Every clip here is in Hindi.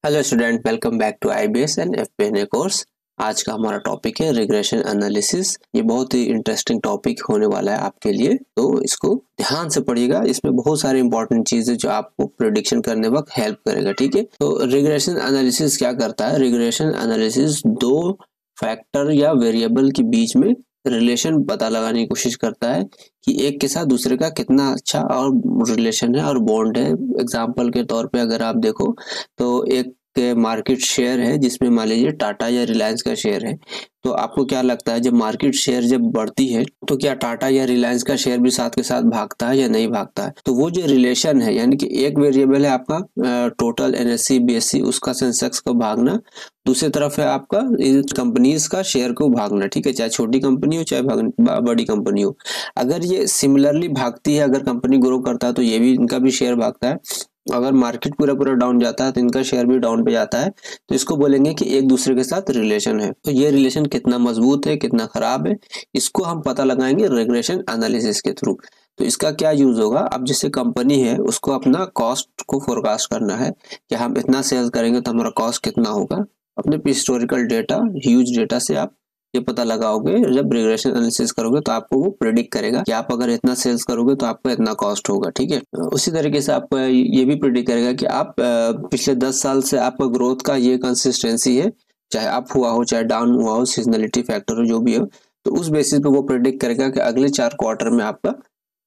Hello student, welcome back to IBS and FPNA course. आज का हमारा टॉपिक है रिग्रेशन एनालिसिस। ये बहुत ही इंटरेस्टिंग टॉपिक होने वाला है आपके लिए, तो इसको ध्यान से पढ़िएगा। इसमें बहुत सारे इंपॉर्टेंट चीजें जो आपको प्रेडिक्शन करने वक्त हेल्प करेगा। ठीक है, तो रिग्रेशन एनालिसिस क्या करता है? रिग्रेशन एनालिसिस दो फैक्टर या वेरिएबल के बीच में रिलेशन पता लगाने की कोशिश करता है कि एक के साथ दूसरे का कितना अच्छा और रिलेशन है और बॉन्ड है। एग्जाम्पल के तौर पे अगर आप देखो तो एक मार्केट शेयर है जिसमें मान लीजिए टाटा या रिलायंस का शेयर है। तो आपको क्या लगता है, जब मार्केट शेयर जब बढ़ती है तो क्या टाटा या रिलायंस का शेयर भी साथ के साथ भागता है या नहीं भागता है? तो वो जो रिलेशन है, यानी कि एक वेरिएबल है आपका टोटल एनएससी बीएससी उसका सेंसेक्स को भागना, दूसरी तरफ है आपका कंपनीज का शेयर को भागना। ठीक है, चाहे छोटी कंपनी हो चाहे बड़ी कंपनी हो। अगर ये सिमिलरली भागती है, अगर कंपनी ग्रो करता है तो ये भी इनका भी शेयर भागता है। अगर मार्केट पूरा पूरा डाउन जाता है तो इनका शेयर भी डाउन पे जाता है। तो इसको बोलेंगे कि एक दूसरे के साथ रिलेशन है। तो ये रिलेशन कितना मजबूत है, कितना खराब है, इसको हम पता लगाएंगे रिग्रेशन एनालिसिस के थ्रू। तो इसका क्या यूज होगा? अब जैसे कंपनी है उसको अपना कॉस्ट को फोरकास्ट करना है कि हम इतना सेल्स करेंगे तो हमारा कॉस्ट कितना होगा। अपने हिस्टोरिकल डेटा, ह्यूज डेटा से आप ये पता लगाओगे। जब रिग्रेशन एनालिसिस करोगे तो आपको वो प्रेडिक्ट करेगा कि आप अगर इतना सेल्स करोगे तो आपको इतना कॉस्ट होगा। ठीक है, उसी तरीके से आपको ये भी प्रेडिक्ट करेगा कि आप पिछले 10 साल से आपका ग्रोथ का ये कंसिस्टेंसी है, चाहे अप हुआ हो चाहे डाउन हुआ हो, सीजनलिटी फैक्टर हो जो भी हो। तो उस बेसिस पे वो प्रेडिक्ट करेगा कि अगले 4 क्वार्टर में आपका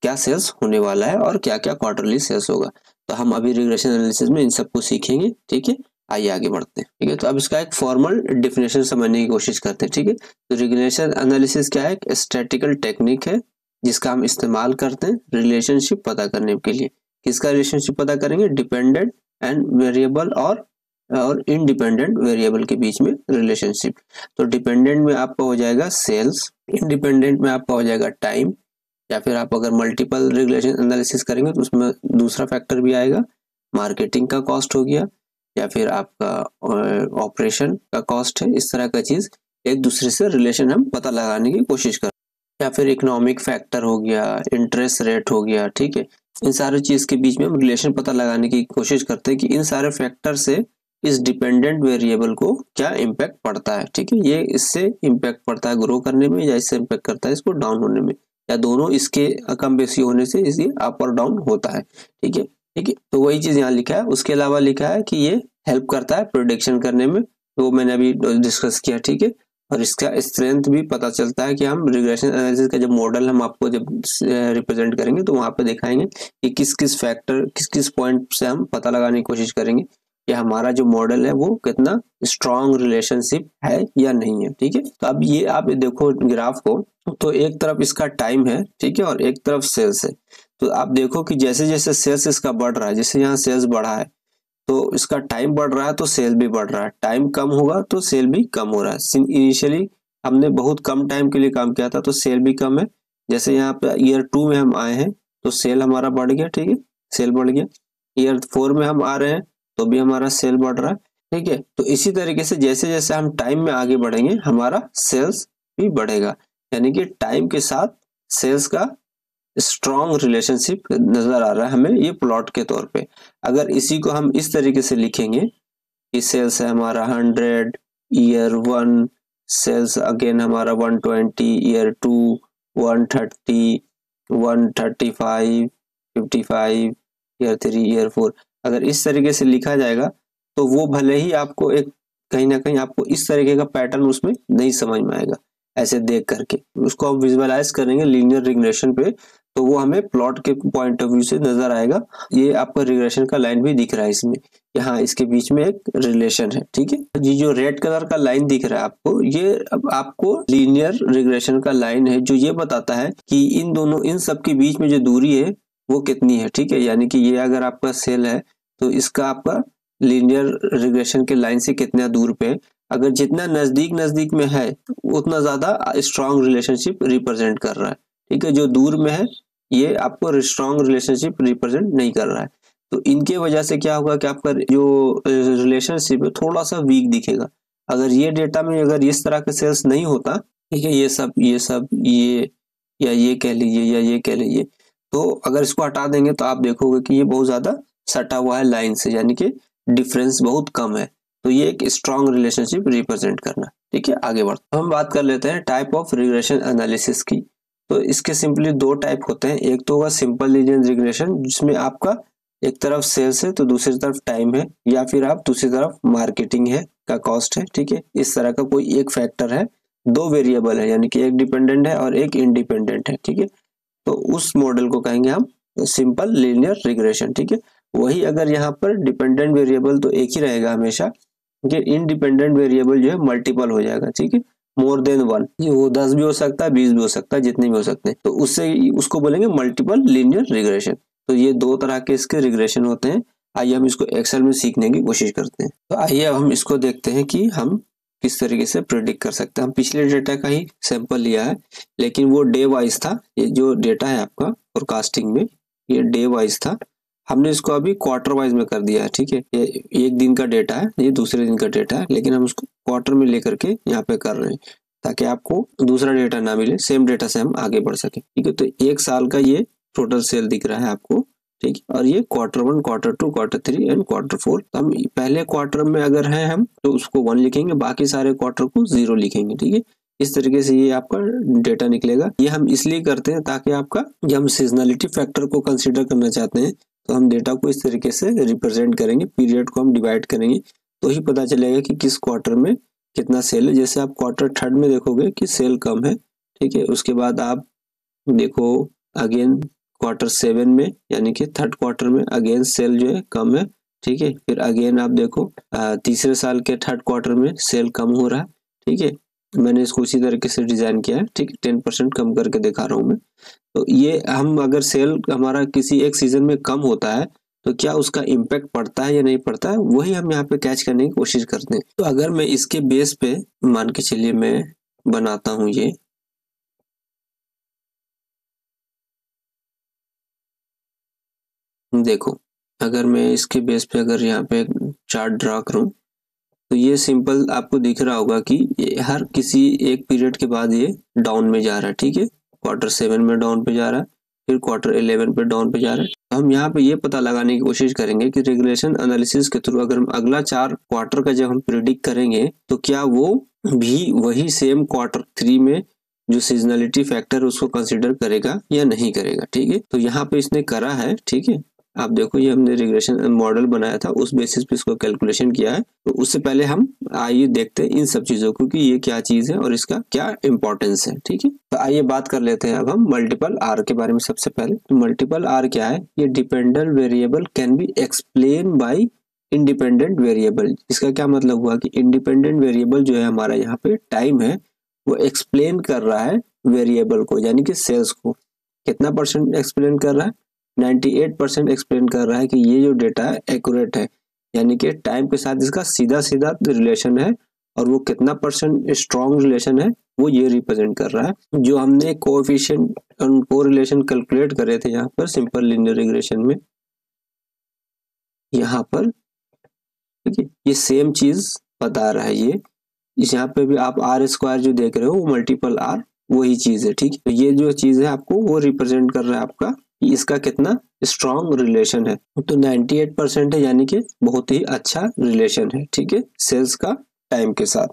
क्या सेल्स होने वाला है और क्या क्या क्वार्टरली सेल्स होगा। तो हम अभी रिग्रेशन एनालिसिस में इन सबको सीखेंगे। ठीक है, आइए आगे बढ़ते हैं। ठीक है, तो अब इसका एक फॉर्मल डेफिनेशन समझने की कोशिश करते हैं। ठीक है, तो रिग्रेशन एनालिसिस क्या है? एक स्टैटिकल टेक्निक है जिसका हम इस्तेमाल करते हैं रिलेशनशिप पता करने के लिए। किसका रिलेशनशिप पता करेंगे? डिपेंडेंट एंड वेरिएबल और इंडिपेंडेंट वेरिएबल के बीच में रिलेशनशिप। तो डिपेंडेंट में आपका हो जाएगा सेल्स, इंडिपेंडेंट में आपका हो जाएगा टाइम, या फिर आप अगर मल्टीपल रिलेशन एनालिसिस करेंगे तो उसमें दूसरा फैक्टर भी आएगा, मार्केटिंग का कॉस्ट हो गया, या फिर आपका ऑपरेशन का कॉस्ट है। इस तरह का चीज एक दूसरे से रिलेशन हम पता लगाने की कोशिश कर, या फिर इकोनॉमिक फैक्टर हो गया, इंटरेस्ट रेट हो गया। ठीक है, इन सारे चीज के बीच में हम रिलेशन पता लगाने की कोशिश करते हैं कि इन सारे फैक्टर से इस डिपेंडेंट वेरिएबल को क्या इम्पैक्ट पड़ता है। ठीक है, ये इससे इम्पैक्ट पड़ता है ग्रो करने में या इससे इम्पैक्ट करता है इसको डाउन होने में, या दोनों इसके कम बेसी होने से इसे अप और डाउन होता है। ठीक है, ठीक है, तो वही चीज यहाँ लिखा है। उसके अलावा लिखा है कि ये हेल्प करता है प्रोडिक्शन करने में, तो मैंने अभी डिस्कस किया। ठीक है, और इसका स्ट्रेंथ भी पता चलता है कि हम रिग्रेशन एनालिसिस का जब मॉडल हम आपको जब रिप्रेजेंट करेंगे तो वहां पे दिखाएंगे कि किस किस फैक्टर, किस किस पॉइंट से हम पता लगाने की कोशिश करेंगे कि हमारा जो मॉडल है वो कितना स्ट्रॉन्ग रिलेशनशिप है या नहीं है। ठीक है, तो अब ये आप देखो ग्राफ को, तो एक तरफ इसका टाइम है, ठीक है, और एक तरफ सेल्स है। तो आप देखो कि जैसे जैसे सेल्स इसका बढ़ रहा है, जैसे यहाँ सेल्स बढ़ा है तो इसका टाइम बढ़ रहा है तो सेल भी बढ़ रहा है, टाइम कम होगा तो सेल भी कम हो रहा है। इनिशियली हमने बहुत कम टाइम के लिए काम किया था तो सेल भी कम है। जैसे यहाँ पे ईयर 2 में हम आए हैं तो सेल हमारा बढ़ गया। ठीक है, सेल बढ़ गया। ईयर 4 में हम आ रहे हैं तो भी हमारा सेल बढ़ रहा है। ठीक है, तो इसी तरीके से जैसे जैसे हम टाइम में आगे बढ़ेंगे हमारा सेल्स भी बढ़ेगा, यानी कि टाइम के साथ सेल्स का स्ट्रॉन्ग रिलेशनशिप नजर आ रहा है हमें ये प्लॉट के तौर पे। अगर इसी को हम इस तरीके से लिखेंगे कि सेल्स है हमारा 100 ईयर 1, सेल्स अगेन हमारा 120 ईयर 2, 130 135 55 ईयर 3 ईयर 4। अगर इस तरीके से लिखा जाएगा तो वो भले ही आपको एक कहीं ना कहीं आपको इस तरीके का पैटर्न उसमें नहीं समझ में आएगा। ऐसे देख करके उसको आप विजुअलाइज करेंगे लीनियर रिग्रेशन पे तो वो हमें प्लॉट के पॉइंट ऑफ व्यू से नजर आएगा। ये आपका रिग्रेशन का लाइन भी दिख रहा है इसमें, यहाँ इसके बीच में एक रिलेशन है। ठीक है, ये जो रेड कलर का लाइन दिख रहा है आपको, ये अब आपको लीनियर रिग्रेशन का लाइन है जो ये बताता है कि इन दोनों, इन सब के बीच में जो दूरी है वो कितनी है। ठीक है, यानी कि ये अगर आपका सेल है तो इसका आपका लीनियर रिग्रेशन के लाइन से कितना दूर पे, अगर जितना नजदीक नजदीक में है उतना ज्यादा स्ट्रॉन्ग रिलेशनशिप रिप्रेजेंट कर रहा है। ठीक है, जो दूर में है ये आपको स्ट्रॉन्ग रिलेशनशिप रिप्रेजेंट नहीं कर रहा है। तो इनके वजह से क्या होगा कि आपका जो रिलेशनशिप है थोड़ा सा वीक दिखेगा। अगर ये डेटा में अगर इस तरह का सेल्स नहीं होता, ठीक है, ये सब ये या ये कह लीजिए या ये कह लीजिए, तो अगर इसको हटा देंगे तो आप देखोगे कि ये बहुत ज्यादा सटा हुआ है लाइन से, यानी कि डिफरेंस बहुत कम है, तो ये एक स्ट्रॉन्ग रिलेशनशिप रिप्रेजेंट करना। ठीक है, आगे बढ़ते हम बात कर लेते हैं टाइप ऑफ रिग्रेशन एनालिसिस की। तो इसके सिंपली दो टाइप होते हैं, एक तो होगा सिंपल लीनियर रिग्रेशन जिसमें आपका एक तरफ सेल्स है तो दूसरी तरफ टाइम है, या फिर आप दूसरी तरफ मार्केटिंग है का कॉस्ट है। ठीक है, इस तरह का कोई एक फैक्टर है, दो वेरिएबल है, यानी कि एक डिपेंडेंट है और एक इंडिपेंडेंट है। ठीक है, तो उस मॉडल को कहेंगे हम सिंपल लीनियर रिग्रेशन। ठीक है, वही अगर यहाँ पर डिपेंडेंट वेरिएबल तो एक ही रहेगा हमेशा, कि इंडिपेंडेंट वेरिएबल जो है मल्टीपल हो जाएगा। ठीक है, मोर देन वन, वो 10 भी हो सकता है, 20 भी हो सकता है, जितने भी हो सकते हैं, तो उससे उसको बोलेंगे मल्टीपल लीनियर रिग्रेशन। तो ये दो तरह के इसके रिग्रेशन होते हैं। आइए हम इसको एक्सेल में सीखने की कोशिश करते हैं। तो आइए अब हम इसको देखते हैं कि हम किस तरीके से प्रेडिक्ट कर सकते हैं। हम पिछले डेटा का ही सैंपल लिया है, लेकिन वो डे वाइज था। ये जो डेटा है आपका फोरकास्टिंग में, ये डे वाइज था, हमने इसको अभी क्वार्टर वाइज में कर दिया है। ठीक है, ये एक दिन का डेटा है, ये दूसरे दिन का डेटा है, लेकिन हम उसको क्वार्टर में लेकर के यहाँ पे कर रहे हैं ताकि आपको दूसरा डेटा ना मिले, सेम डेटा से हम आगे बढ़ सके। ठीक है, तो एक साल का ये टोटल सेल दिख रहा है आपको। ठीक है, और ये quarter 1, quarter 2, quarter 3 and quarter 4। तो हम पहले क्वार्टर में अगर है हम तो उसको 1 लिखेंगे, बाकी सारे क्वार्टर को 0 लिखेंगे। ठीक है, इस तरीके से ये आपका डेटा निकलेगा। ये हम इसलिए करते हैं ताकि आपका, जब हम सीजनलिटी फैक्टर को कंसीडर करना चाहते हैं तो हम डेटा को इस तरीके से रिप्रेजेंट करेंगे, पीरियड को हम डिवाइड करेंगे, तो ही पता चलेगा कि किस क्वार्टर में कितना सेल है। जैसे आप क्वार्टर 3 में देखोगे कि सेल कम है। ठीक है, उसके बाद आप देखो अगेन क्वार्टर 7 में, यानी कि थर्ड क्वार्टर में अगेन सेल जो है कम है। ठीक है, फिर अगेन आप देखो तीसरे साल के थर्ड क्वार्टर में सेल कम हो रहा है। ठीक है, मैंने इसको उसी तरीके से डिजाइन किया है। ठीक है, 10% कम करके दिखा रहा हूँ मैं। तो ये हम अगर सेल हमारा किसी एक सीजन में कम होता है तो क्या उसका इम्पैक्ट पड़ता है या नहीं पड़ता है, वही हम यहाँ पे कैच करने की कोशिश करते हैं। तो अगर मैं इसके बेस पे मान के चलिए मैं बनाता हूँ ये, देखो अगर मैं इसके बेस पे अगर यहाँ पे चार्ट ड्रा करूँ तो ये सिंपल आपको दिख रहा होगा कि ये हर किसी एक पीरियड के बाद ये डाउन में जा रहा है। ठीक है, क्वार्टर 7 में डाउन पे जा रहा है, फिर क्वार्टर 11 पे डाउन पे जा रहा है। हम यहाँ पे ये पता लगाने की कोशिश करेंगे कि रिग्रेशन एनालिसिस के थ्रू अगर हम अगला 4 क्वार्टर का जब हम प्रिडिक्ट करेंगे तो क्या वो भी वही सेम क्वार्टर 3 में जो सीजनलिटी फैक्टर उसको कंसिडर करेगा या नहीं करेगा। ठीक है, तो यहाँ पे इसने करा है। ठीक है, आप देखो ये हमने रिग्रेशन मॉडल बनाया था, उस बेसिस पे इसको कैलकुलेशन किया है। तो उससे पहले हम आइए देखते हैं इन सब चीजों को कि ये क्या चीज है और इसका क्या इंपॉर्टेंस है। ठीक है, तो आइए बात कर लेते हैं अब हम मल्टीपल आर के बारे में। सबसे पहले तो मल्टीपल आर क्या है? ये dependent variable can be explain by independent variable. इसका क्या मतलब हुआ कि इंडिपेंडेंट वेरिएबल जो है हमारा यहाँ पे टाइम है, वो एक्सप्लेन कर रहा है वेरिएबल को, यानी कि सेल्स को। कितना परसेंट एक्सप्लेन कर रहा है? 98% एक्सप्लेन कर रहा है कि ये जो डेटा है एक्यूरेट है, यानी कि टाइम के साथ इसका सीधा सीधा रिलेशन है। और वो कितना परसेंट स्ट्रॉन्ग रिलेशन है वो ये रिप्रेजेंट कर रहा है। जो हमने कोएफिशिएंट और कोरिलेशन कैलकुलेट करे थे यहाँ पर सिंपल लीनियर रिग्रेशन में, यहाँ पर ठीक है, ये सेम चीज बता रहा है। ये इस यहाँ पे भी आप आर स्क्वायर जो देख रहे हो वो मल्टीपल आर वही चीज है। ठीक है, तो ये जो चीज है आपको वो रिप्रेजेंट कर रहा है आपका कि इसका कितना स्ट्रॉन्ग रिलेशन है। तो 98% है, यानी कि बहुत ही अच्छा रिलेशन है। ठीक है, सेल्स का टाइम के साथ,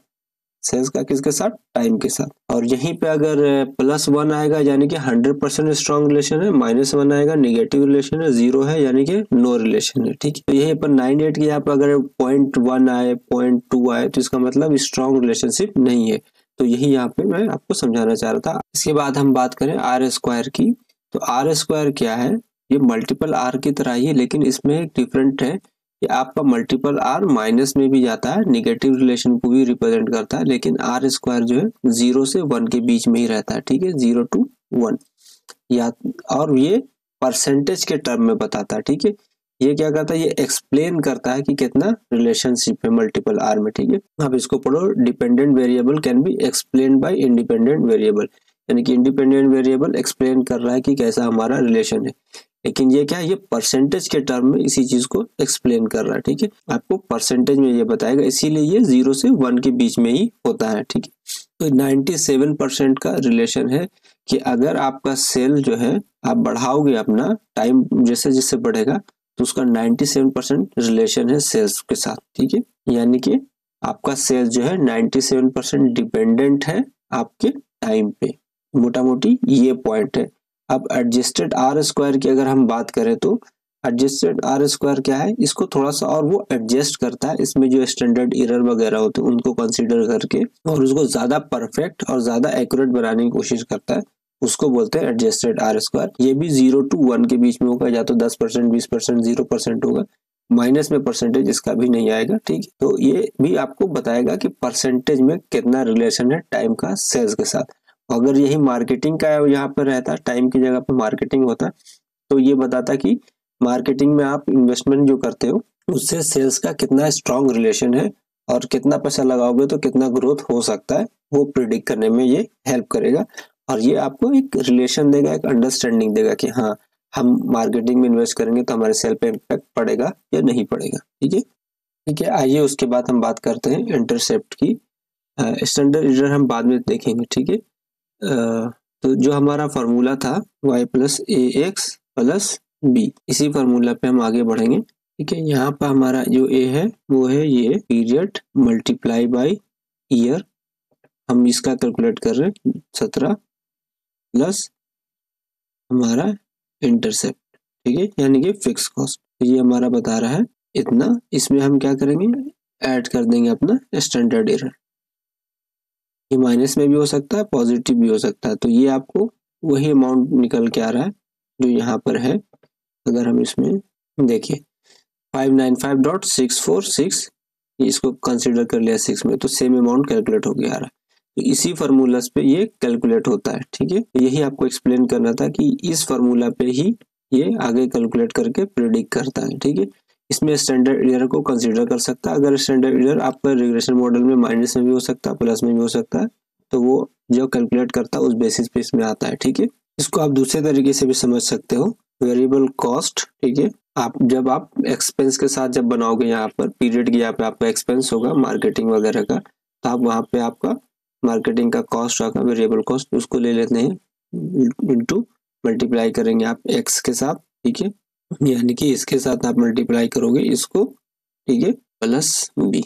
सेल्स का किसके साथ? टाइम के साथ। और यहीं पे अगर +1 आएगा यानी कि 100% स्ट्रॉन्ग रिलेशन है, -1 आएगा नेगेटिव रिलेशन है, 0 है यानी कि नो रिलेशन है। ठीक है, तो यहीं पर 98 की यहाँ पर अगर 0.1 आए, 0.2 आए तो इसका मतलब स्ट्रॉन्ग रिलेशनशिप नहीं है। तो यही यहाँ पे मैं आपको समझाना चाह रहा था। इसके बाद हम बात करें आर स्क्वायर की। तो आर स्क्वायर क्या है? ये मल्टीपल आर की तरह ही है, लेकिन इसमें एक डिफरेंट है कि आपका मल्टीपल आर माइनस में भी जाता है, निगेटिव रिलेशन को भी रिप्रेजेंट करता है, लेकिन आर स्क्वायर जो है 0 से 1 के बीच में ही रहता है। ठीक है, 0 to 1 या, और ये परसेंटेज के टर्म में बताता है। ठीक है, ये क्या करता है? ये एक्सप्लेन करता है कि कितना रिलेशनशिप है मल्टीपल आर में। ठीक है, आप इसको पढ़ो, dependent variable can be explain by independent variable, यानी कि इंडिपेंडेंट वेरिएबल एक्सप्लेन कर रहा है कि कैसा हमारा रिलेशन है, लेकिन ये क्या है? ये परसेंटेज के टर्म में इसी चीज को एक्सप्लेन कर रहा है। ठीक है, आपको परसेंटेज में ये बताएगा, इसीलिए ये 0 से 1 के बीच में ही होता है। ठीक है, तो 97% का रिलेशन है कि अगर आपका सेल जो है आप बढ़ाओगे अपना टाइम जैसे जैसे बढ़ेगा तो उसका 97% रिलेशन है सेल्स के साथ, ठीक है। यानी कि आपका सेल्स जो है 97% डिपेंडेंट है आपके टाइम पे, मोटा मोटी ये पॉइंट है। अब एडजस्टेड आर स्क्वायर की अगर हम बात करें तो एडजस्टेड आर स्क्वायर क्या है, इसको थोड़ा सा और वो एडजस्ट करता है, इसमें जो स्टैंडर्ड एरर वगैरह होते हैं उनको कंसीडर करके और उसको ज्यादा परफेक्ट और ज्यादा एक्यूरेट बनाने की कोशिश करता है, उसको बोलते हैं एडजस्टेड आर स्क्वायर। ये भी 0 to 1 के बीच में होगा, या तो 10%, 20%, 0% होगा, माइनस में परसेंटेज इसका भी नहीं आएगा, ठीक है। तो ये भी आपको बताएगा कि परसेंटेज में कितना रिलेशन है टाइम का सेल्स के साथ। अगर यही मार्केटिंग का यहाँ पर रहता, टाइम की जगह पर मार्केटिंग होता, तो ये बताता कि मार्केटिंग में आप इन्वेस्टमेंट जो करते हो उससे सेल्स का कितना स्ट्रॉन्ग रिलेशन है और कितना पैसा लगाओगे तो कितना ग्रोथ हो सकता है, वो प्रिडिक्ट करने में ये हेल्प करेगा। और ये आपको एक रिलेशन देगा, एक अंडरस्टैंडिंग देगा कि हाँ, हम मार्केटिंग में इन्वेस्ट करेंगे तो हमारे सेल पे इम्पैक्ट पड़ेगा या नहीं पड़ेगा, ठीक है। ठीक है, आइए उसके बाद हम बात करते हैं इंटरसेप्ट की। स्टैंडर्ड एरर हम बाद में देखेंगे, ठीक है। तो जो हमारा फार्मूला था y प्लस ए एक्स प्लस बी, इसी फार्मूला पे हम आगे बढ़ेंगे, ठीक है। यहाँ पर हमारा जो a है वो है ये पीरियड मल्टीप्लाई बाय ईयर, हम इसका कैलकुलेट कर रहे हैं 17 प्लस हमारा इंटरसेप्ट, ठीक है, यानी कि फिक्स कॉस्ट। ये हमारा बता रहा है इतना, इसमें हम क्या करेंगे, ऐड कर देंगे अपना स्टैंडर्ड एरर। ये माइनस में भी हो सकता है, पॉजिटिव भी हो सकता है, तो ये आपको वही अमाउंट निकल के आ रहा है जो यहाँ पर है। अगर हम इसमें देखिए 595.646, इसको कंसिडर कर लिया 6 में, तो सेम अमाउंट कैलकुलेट होके आ रहा है। तो इसी फार्मूला पे ये कैलकुलेट होता है, ठीक है। यही आपको एक्सप्लेन करना था कि इस फार्मूला पे ही ये आगे कैलकुलेट करके प्रेडिक्ट करता है, ठीक है। इसमें स्टैंडर्ड एरर को कंसीडर कर सकता है। अगर स्टैंडर्ड एरर आपका रिग्रेशन मॉडल में माइनस में भी हो सकता है, प्लस में भी हो सकता है, तो वो जो कैलकुलेट करता है उस बेसिस पे इसमें आता है, ठीक है। इसको आप दूसरे तरीके से भी समझ सकते हो, वेरिएबल कॉस्ट, ठीक है। जब आप एक्सपेंस के साथ जब बनाओगे, यहाँ पर पीरियड की यहाँ पे आपका एक्सपेंस होगा मार्केटिंग वगैरह का, तो आप वहाँ पे आपका मार्केटिंग का कॉस्ट होगा वेरिएबल कॉस्ट, उसको ले लेते हैं इनटू मल्टीप्लाई करेंगे आप एक्स के साथ, ठीक है, यानी कि इसके साथ आप मल्टीप्लाई करोगे इसको, ठीक है, प्लस बी।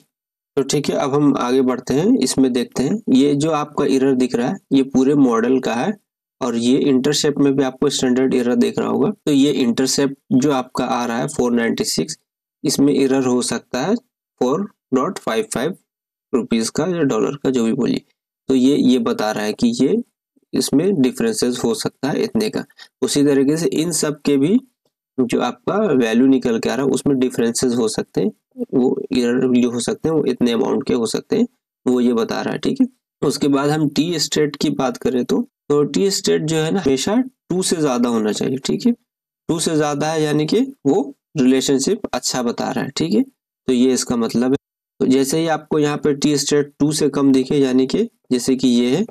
तो ठीक है, अब हम आगे बढ़ते हैं, इसमें देखते हैं ये जो आपका एरर दिख रहा है ये पूरे मॉडल का है, और ये इंटरसेप्ट में भी आपको स्टैंडर्ड एरर देख रहा होगा। तो ये इंटरसेप्ट जो आपका आ रहा है 496, इसमें एरर हो सकता है 4.55 रुपीज का या डॉलर का, जो भी बोलिए। तो ये बता रहा है कि ये इसमें डिफरेंसेस हो सकता है इतने का। उसी तरीके से इन सब के भी जो आपका वैल्यू निकल के आ रहा है उसमें डिफरेंसेस हो सकते हैं, वो एरर जो हो सकते हैं वो इतने अमाउंट के हो सकते हैं, वो ये बता रहा है, ठीक है। उसके बाद हम टी स्टेट की बात करें तो टी स्टेट जो है ना हमेशा 2 से ज्यादा होना चाहिए, ठीक है। 2 से ज्यादा है यानी कि वो रिलेशनशिप अच्छा बता रहा है, ठीक है। तो ये इसका मतलब है। तो जैसे ही आपको यहाँ पे टी स्टेट 2 से कम दिखे, यानी कि जैसे कि ये है,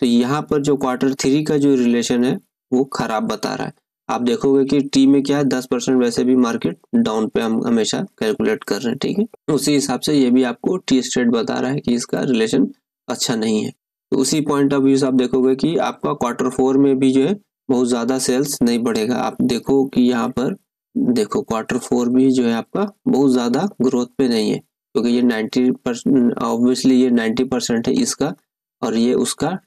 तो यहाँ पर जो Q3 का जो रिलेशन है वो खराब बता रहा है। आप देखोगे कि टी में क्या है 10% वैसे भी मार्केट डाउन पे हम हमेशा कैलकुलेट कर रहे हैं, ठीक है। उसी हिसाब से ये भी आपको टी स्टेट बता रहा है कि इसका रिलेशन अच्छा नहीं है। तो उसी पॉइंट ऑफ व्यू से आप देखोगे कि आपका Q4 में भी जो है बहुत ज्यादा सेल्स नहीं बढ़ेगा। आप देखो कि यहाँ पर देखो Q4 भी जो है आपका बहुत ज्यादा ग्रोथ पे नहीं है, क्योंकि ये 90%, ऑब्वियसली ये 90% है इसका, और ये उसका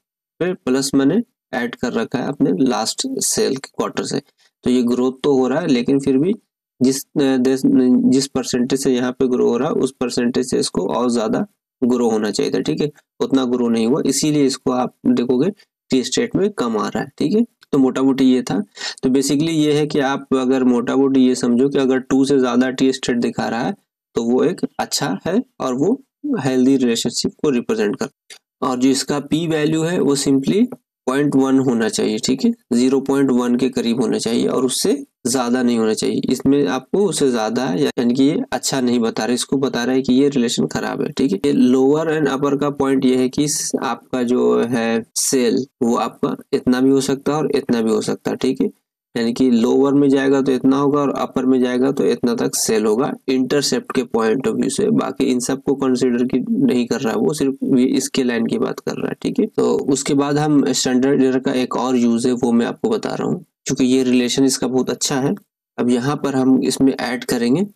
फिर प्लस मैंने ऐड कर रखा है अपने लास्ट सेल के क्वार्टर से। तो ये ग्रोथ तो हो रहा है, लेकिन फिर भी जिस परसेंटेज से यहाँ पे ग्रो हो रहा है उस परसेंटेज से इसको और ज्यादा ग्रो होना चाहिए था, ठीक है। उतना ग्रो नहीं हुआ, इसीलिए इसको आप देखोगे टी स्टेट में कम आ रहा है, ठीक है। तो मोटा मोटी ये था। तो बेसिकली ये है कि आप अगर मोटा मोटी ये समझो कि अगर 2 से ज्यादा टी स्टेट दिखा रहा है तो वो एक अच्छा है और वो हेल्दी रिलेशनशिप को रिप्रेजेंट करता है। और जो इसका पी वैल्यू है वो सिंपली 0.1 होना चाहिए, ठीक है, 0.1 के करीब होना चाहिए और उससे ज्यादा नहीं होना चाहिए। इसमें आपको उससे ज्यादा है यानी कि ये अच्छा नहीं बता रहा है, इसको बता रहा है कि ये रिलेशन खराब है, ठीक है। ये लोअर एंड अपर का पॉइंट ये है कि आपका जो है सेल वो आपका इतना भी हो सकता है और इतना भी हो सकता है, ठीक है। यानी कि लोअर में जाएगा तो इतना होगा और अपर में जाएगा तो इतना तक सेल होगा इंटरसेप्ट के पॉइंट ऑफ व्यू से। बाकी इन सबको कंसीडर की नहीं कर रहा है वो, सिर्फ ये इसके लाइन की बात कर रहा है, ठीक है। तो उसके बाद हम स्टैंडर्ड एरर का एक और यूज है वो मैं आपको बता रहा हूँ, क्योंकि ये रिलेशन इसका बहुत अच्छा है। अब यहाँ पर हम इसमें ऐड करेंगे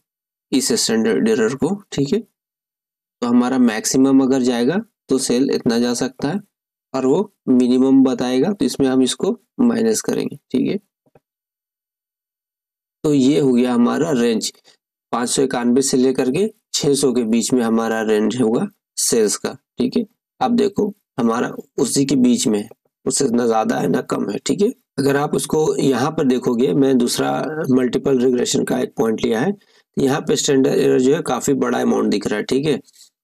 इस स्टैंडर्ड एरर को, ठीक है। तो हमारा मैक्सिमम अगर जाएगा तो सेल इतना जा सकता है, और वो मिनिमम बताएगा तो इसमें हम इसको माइनस करेंगे, ठीक है। तो ये हो गया हमारा रेंज, 591 से लेकर के 600 के बीच में हमारा रेंज होगा सेल्स का, ठीक है। अब देखो हमारा उसी के बीच में है, उससे ना ज्यादा है ना कम है, ठीक है। अगर आप उसको यहाँ पर देखोगे, मैं दूसरा मल्टीपल रिग्रेशन का एक पॉइंट लिया है, यहाँ पे स्टैंडर्ड एरर जो है काफी बड़ा अमाउंट दिख रहा है, ठीक है।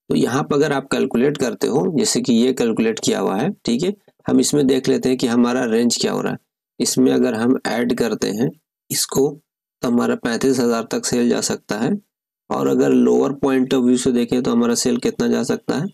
तो यहाँ पर अगर आप कैलकुलेट करते हो, जैसे कि ये कैलकुलेट किया हुआ है, ठीक है, हम इसमें देख लेते हैं कि हमारा रेंज क्या हो रहा है। इसमें अगर हम ऐड करते हैं इसको तो हमारा 35,000 तक सेल जा सकता है, और अगर लोअर पॉइंट ऑफ व्यू से देखें तो हमारा सेल कितना जा सकता है,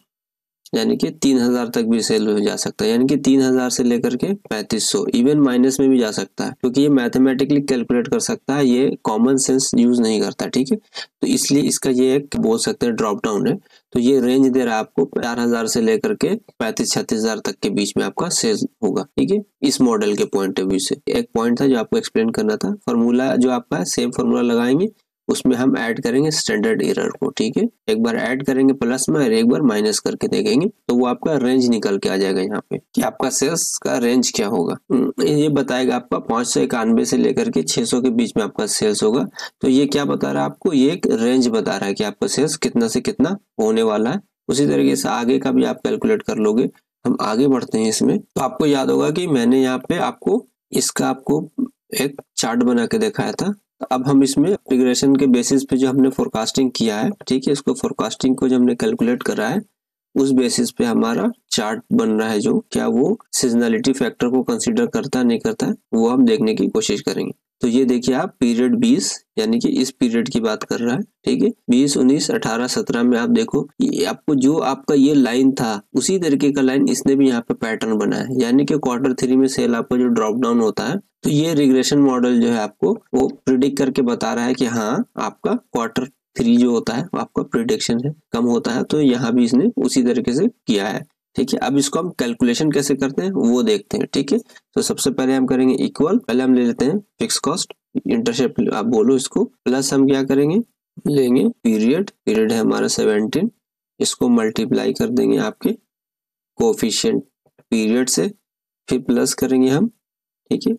यानी कि 3,000 तक भी सेल हो जा सकता है, यानी कि 3,000 से लेकर के 3500, इवन माइनस में भी जा सकता है, क्योंकि ये मैथमेटिकली कैलकुलेट कर सकता है, ये कॉमन सेंस यूज नहीं करता, ठीक है। तो इसलिए इसका ये एक बोल सकते हैं ड्रॉप डाउन है। तो ये रेंज दे रहा है आपको 4,000 से लेकर के 35-36,000 तक के बीच में आपका सेल होगा, ठीक है, इस मॉडल के पॉइंट ऑफ व्यू से। एक पॉइंट था जो आपको एक्सप्लेन करना था। फॉर्मूला जो आपका है सेम फॉर्मूला लगाएंगे, उसमें हम ऐड करेंगे स्टैंडर्ड एरर को, ठीक है। एक बार ऐड करेंगे प्लस में और एक बार माइनस करके देखेंगे, तो वो आपका रेंज निकल के आ जाएगा यहाँ पे कि आपका सेल्स का रेंज क्या होगा। ये बताएगा आपका 591 से लेकर के 600 के बीच में आपका सेल्स होगा। तो ये क्या बता रहा है आपको, ये एक रेंज बता रहा है कि आपका सेल्स कितना से कितना होने वाला है। उसी तरीके से आगे का भी आप कैलकुलेट कर लोगे। हम आगे बढ़ते हैं इसमें। तो आपको याद होगा कि मैंने यहाँ पे आपको इसका आपको एक चार्ट बना के दिखाया था। अब हम इसमें रिग्रेशन के बेसिस पे जो हमने फोरकास्टिंग किया है, ठीक है, इसको फोरकास्टिंग को जो हमने कैलकुलेट करा है उस बेसिस पे हमारा चार्ट बन रहा है, जो क्या वो सीजनलिटी फैक्टर को कंसीडर करता है नहीं करता है, वो हम देखने की कोशिश करेंगे। तो ये देखिए आप पीरियड 20 यानी कि इस पीरियड की बात कर रहा है, ठीक है। 20, 19, 18, 17 में आप देखो ये आपको जो आपका ये लाइन था उसी तरीके का लाइन इसने भी यहाँ पे पैटर्न बनाया है, यानी कि Q3 में सेल आपका जो ड्रॉप डाउन होता है, तो ये रिग्रेशन मॉडल जो है आपको वो प्रिडिक्ट करके बता रहा है कि हाँ आपका Q3 जो होता है वो आपका प्रिडिक्शन है कम होता है। तो यहाँ भी इसने उसी तरीके से किया है, ठीक है। अब इसको हम कैलकुलेशन कैसे करते हैं वो देखते हैं, ठीक है। तो सबसे पहले हम करेंगे इक्वल, पहले हम ले लेते हैं फिक्स कॉस्ट, इंटरसेप्ट आप बोलो इसको, प्लस हम क्या करेंगे लेंगे पीरियड, पीरियड है हमारा 17, इसको मल्टीप्लाई कर देंगे आपके कोफिशिएंट पीरियड से, फिर प्लस करेंगे हम, ठीक है।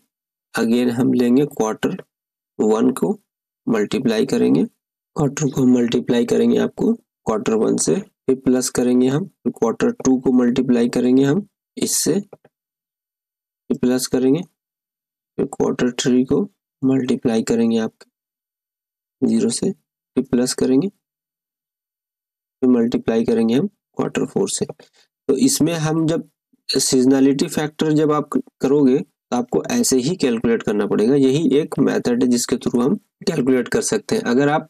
अगेन हम लेंगे Q1 को मल्टीप्लाई करेंगे, Q को मल्टीप्लाई करेंगे आपको Q1 से, फिर प्लस करेंगे हम Q2 को मल्टीप्लाई करेंगे हम इससे, फिर प्लस करेंगे, फिर Q3 को मल्टीप्लाई करेंगे आपके 0 से, फिर प्लस करेंगे, फिर मल्टीप्लाई करेंगे हम Q4 से। तो इसमें हम जब सीजनलिटी फैक्टर जब आप करोगे तो आपको ऐसे ही कैलकुलेट करना पड़ेगा। यही एक मेथड है जिसके थ्रू हम कैलकुलेट कर सकते हैं। अगर आप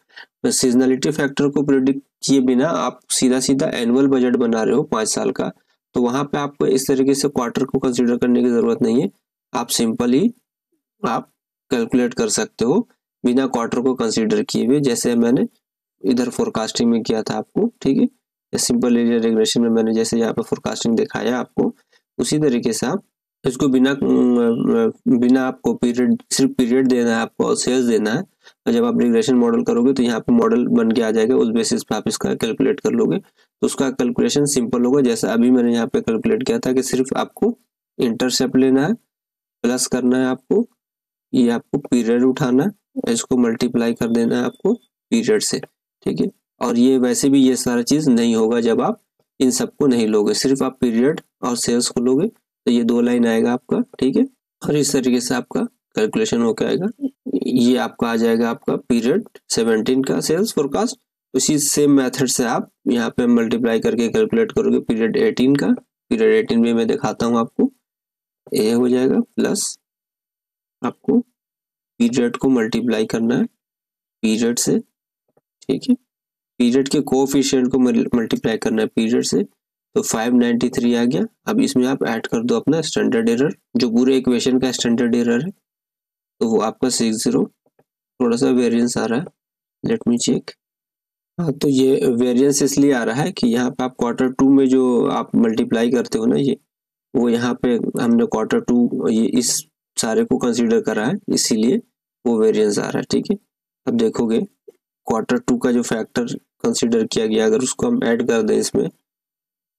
सीजनलिटी फैक्टर को प्रिडिक्ट किए बिना आप सीधा सीधा एनुअल बजट बना रहे हो 5 साल का, तो वहां पे आपको इस तरीके से क्वार्टर को कंसीडर करने की जरूरत नहीं है। आप सिंपली आप कैलकुलेट कर सकते हो बिना क्वार्टर को कंसीडर किए हुए, जैसे मैंने इधर फोरकास्टिंग में किया था आपको, ठीक है। सिंपल लीनियर रिग्रेशन में मैंने जैसे यहाँ पे फोरकास्टिंग दिखाया आपको, उसी तरीके से आप इसको बिना आपको पीरियड, सिर्फ पीरियड देना है आपको और सेल्स देना है, और जब आप रिग्रेशन मॉडल करोगे तो यहाँ पे मॉडल बन के आ जाएगा, उस बेसिस पे आप इसका कैलकुलेट कर लोगे। तो उसका कैलकुलेशन सिंपल होगा, जैसा अभी मैंने यहाँ पे कैलकुलेट किया था कि सिर्फ आपको इंटरसेप्ट लेना है, प्लस करना है आपको, ये आपको पीरियड उठाना है, इसको मल्टीप्लाई कर देना है आपको पीरियड से, ठीक है। और ये वैसे भी ये सारा चीज नहीं होगा जब आप इन सबको नहीं लोगे, सिर्फ आप पीरियड और सेल्स को लोगे, तो ये 2 लाइन आएगा आपका, ठीक है। और इस तरीके से आपका कैलकुलेशन होकर आएगा, ये आपका आ जाएगा आपका पीरियड 17 का सेल्स फोरकास्ट। उसी सेम मेथड से आप यहाँ पे मल्टीप्लाई करके कैलकुलेट करोगे पीरियड 18 का, पीरियड 18 में मैं दिखाता हूँ आपको, ये हो जाएगा प्लस आपको पीरियड को मल्टीप्लाई करना है पीरियड से, ठीक है। पीरियड के कोएफिशिएंट को मल्टीप्लाई करना है पीरियड से, तो 593 आ गया। अब इसमें आप ऐड कर दो अपना स्टैंडर्ड एरर, जो पूरे इक्वेशन का स्टैंडर्ड एरर है, तो वो आपका 60, थोड़ा सा वेरिएंस आ रहा है, लेट मी चेक। हाँ, तो ये वेरिएंस इसलिए आ रहा है कि यहाँ पे आप Q2 में जो आप मल्टीप्लाई करते हो ना, ये वो यहाँ पे हमने Q2 ये इस सारे को कंसीडर करा है, इसीलिए वो वेरिएंस आ रहा है। ठीक है, अब देखोगे Q2 का जो फैक्टर कंसीडर किया गया, अगर उसको हम ऐड कर दें इसमें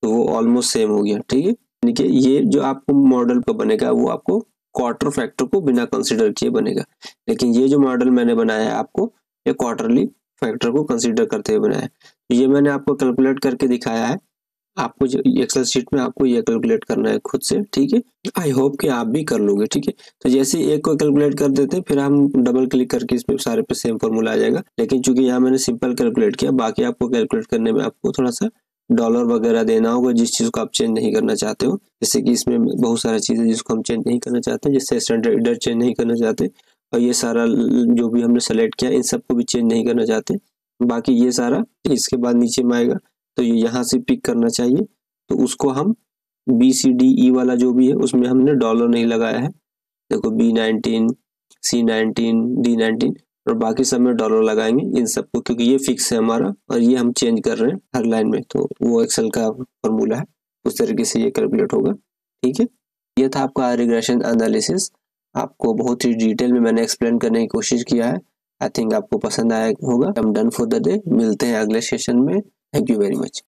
तो वो ऑलमोस्ट सेम हो गया। ठीक है, यानी कि ये जो आपको मॉडल का बनेगा वो आपको क्वार्टर फैक्टर को बिना कंसीडर किए बनेगा, लेकिन ये जो मॉडल मैंने बनाया है आपको ये क्वार्टरली फैक्टर को कंसीडर करते हुए बनाया है। ये मैंने आपको कैलकुलेट करके दिखाया है, आपको जो एक्सेल शीट में आपको ये कैलकुलेट करना है खुद से। ठीक है, आई होप कि आप भी कर लोगे। ठीक है, तो जैसे एक को कैलकुलेट कर देते हैं फिर हम डबल क्लिक करके इसमें सारे पे सेम फॉर्मूला आ जाएगा, लेकिन चूंकि यहाँ मैंने सिंपल कैलकुलेट किया, बाकी आपको कैलकुलेट करने में आपको थोड़ा सा डॉलर वगैरह देना होगा जिस चीज को आप चेंज नहीं करना चाहते हो। जैसे कि इसमें बहुत सारी चीजें जिसको हम चेंज नहीं करना चाहते, जैसे स्टैंडर्ड एरर चेंज नहीं करना चाहते, और ये सारा जो भी हमने सेलेक्ट किया इन सबको भी चेंज नहीं करना चाहते। बाकी ये सारा इसके बाद नीचे में आएगा, तो ये यहाँ से पिक करना चाहिए, तो उसको हम BCDE वाला जो भी है उसमें हमने डॉलर नहीं लगाया है। देखो B19, C19, D19 और बाकी सब में डॉलर लगाएंगे इन सबको, क्योंकि ये फिक्स है हमारा और ये हम चेंज कर रहे हैं हर लाइन में, तो वो एक्सेल का फॉर्मूला है, उस तरीके से ये कैलकुलेट होगा। ठीक है, ये था आपका रिग्रेशन एनालिसिस, आपको बहुत ही डिटेल में मैंने एक्सप्लेन करने की कोशिश किया है। आई थिंक आपको पसंद आया होगा। I am done for the day, मिलते हैं अगले सेशन में। Thank you very much.